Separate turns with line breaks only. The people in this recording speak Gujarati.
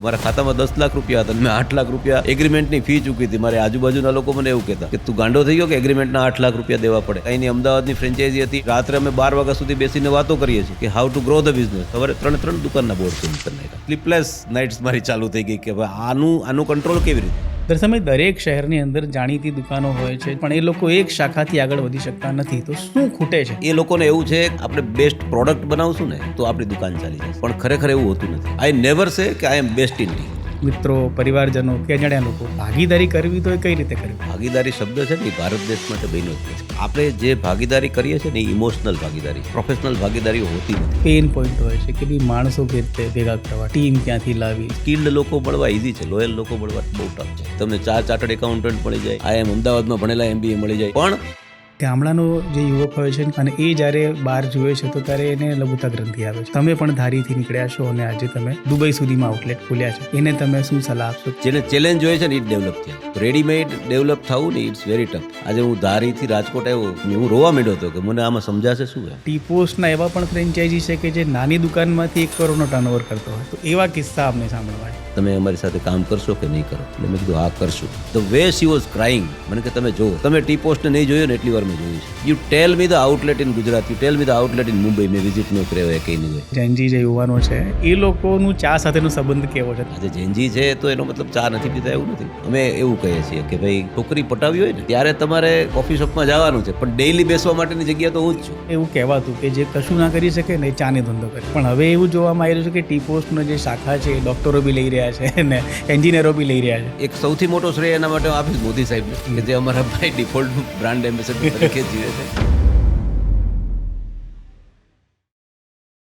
મારા ખાતામાં 10 લાખ રૂપિયા હતા, મેં 8 લાખ રૂપિયા એગ્રીમેન્ટની ફી ચૂકી હતી. મારે આજુબાજુના લોકો મને એવું કહેતા કે તું ગાંડો થઈ ગયો કે એગ્રીમેન્ટના 8 લાખ રૂપિયા દેવા પડે. અહીંની અમદાવાદની ફ્રેન્ચાઇઝી હતી. રાત્રે અમે 12 વાગ્યા સુધી બેસીને વાતો કરીએ છીએ કે how to grow the business. સવારે 3 દુકાનના બોર્ડ ચેન્જ કરી નાખ્યા. સ્લીપલેસ નાઇટ્સ મારી ચાલુ થઈ ગઈ કે આનું કંટ્રોલ કેવી રીતે.
દરસમય દરેક શહેરની અંદર જાણીતી દુકાનો હોય છે, પણ એ લોકો એક શાખાથી આગળ વધી શકતા નથી. તો શું ખૂટે છે?
એ લોકોને એવું છે કે આપણે બેસ્ટ પ્રોડક્ટ બનાવશું ને તો આપણી દુકાન ચાલી જશે, પણ ખરેખર એવું હોતું નથી. આઈ નેવર સે કે આઈ એમ બેસ્ટ ઇન ટી.
મિત્રો, પરિવારજનો કે અજાણ્યા લોકો ભાગીદારી કરવી તો એ કઈ રીતે કરવી?
ભાગીદારી શબ્દ છે ને એ ભારત દેશ માટે બન્યો જ છે. આપણે જે ભાગીદારી કરીએ છીએ ને એ ઇમોશનલ ભાગીદારી, પ્રોફેશનલ ભાગીદારી હોતી નથી.
પેઇન પોઈન્ટ હોય છે કે ભાઈ માણસો કે રીતે ભેગા કરવા, ટીમ ક્યાંથી લાવી.
સ્કિલ્ડ લોકો મળવા ઇઝી છે, લોયલ લોકો મળવા બહુ ટફ છે. તમને 4 ચાર્ટર્ડ એકાઉન્ટન્ટ મળી જાય, IIM અમદાવાદમાં ભણેલા MBA મળી જાય, પણ
ગામડાનો જે યુવક હોય છે અને એ જ્યારે બહાર જુએ છે તો ત્યારે એને લઘુતા ગ્રંથિ આવે છે. તમે પણ ધારીથી નીકળ્યા છો અને આજે તમે દુબઈ સુધીમાં આઉટલેટ ખોલ્યા છે. એને તમે શું સલાહ આપશો?
જેને ચેલેન્જ હોય છે ને એ ડેવલપ છે. રેડીમેડ ડેવલપ થવું ને ઇટ્સ વેરી ટફ. આજે હું ધારીથી રાજકોટ આવ્યો, હું રોવા માંડ્યો હતો કે મને આમાં સમજાશે શું છે.
ટી પોસ્ટના એવા પણ ફ્રેન્ચાઇઝી છે કે જે નાની દુકાનમાંથી 1 કરોડનો ટર્નઓવર કરતો હોય, તો એવા કિસ્સા અમને સાંભળવા છે.
તમે અમારી સાથે કામ કરશો કે નહીં કરો? એટલે મેં કીધું હા કરશું. The way she was crying, મને કે તમે જો, તમે ટી પોસ્ટને નહીં જોયો ને એટલી વાર મેં જોયું છે. You tell me the outlet in Gujarat, you tell me the outlet in Mumbai. મેં વિઝિટ ન કર્યો એ કંઈ નહીં હોય.
જેનજી જે યુવાનો છે એ લોકોનું ચા સાથેનો સંબંધ કેવો છે?
આજે જેનજી છે તો એનો મતલબ ચા નથી પીતા એવું નથી. અમે એવું કહીએ છીએ કે ભાઈ છોકરી પટાવી હોય ને ત્યારે તમારે કોફી શોપમાં જવાનું છે, પણ ડેઈલી બેસવા માટેની જગ્યા તો હું જ છું.
એવું કહેવાતું કે જે કશું ના કરી શકે ને એ ચાને ધંધો કરે, પણ હવે એવું જોવામાં આવી રહ્યું છે કે ટી પોસ્ટનો જે શાખા છે એ ડોક્ટરો બી લઈ રહ્યા છે ને એન્જિનિયરો બી લઈ રહ્યા છે.
એક સૌથી મોટો શ્રેય એના માટે આપીશ મોદી સાહેબને, કે જે અમારા ભાઈ ડિફોલ્ટ બ્રાન્ડ એમ્બેસેડર તરીકે જીવે છે.